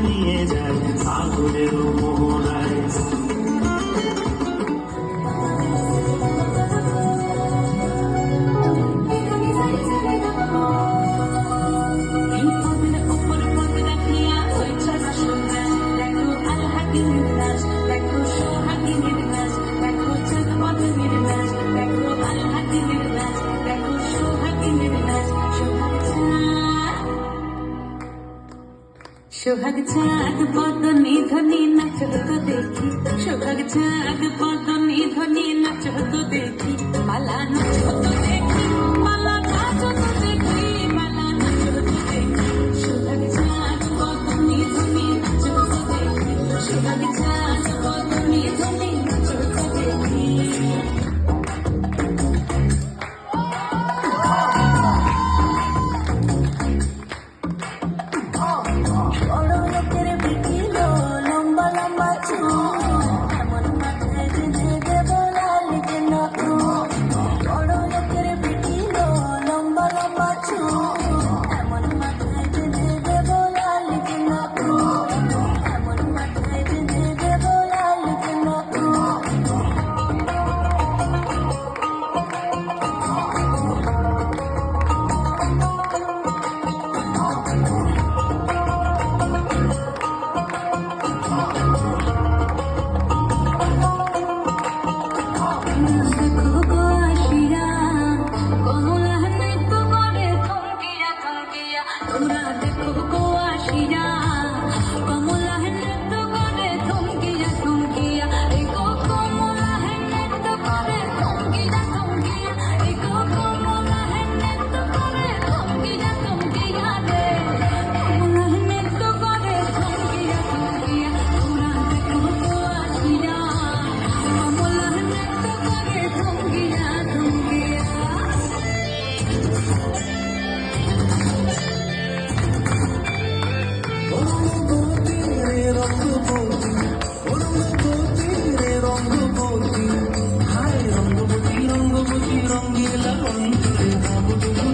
নিয়ে যায় আগুনের মোহনায়। সোহাগ চাঁদ বদনি ধনি নাচ তো দেখি, সোহাগ চাঁদ বদনি ধনি নাচ তো দেখি, মালা নাচ তো দেখি, মালা নাচ তো দেখি, মালা নাচ তো দেখি। সোহাগ চাঁদ বদনি ধনি নাচ তো দেখি, সোহাগ চাঁদ বদনি ধনি নাচ তো দেখি। রঙ্গবতী রঙ্গিলা অন্তরে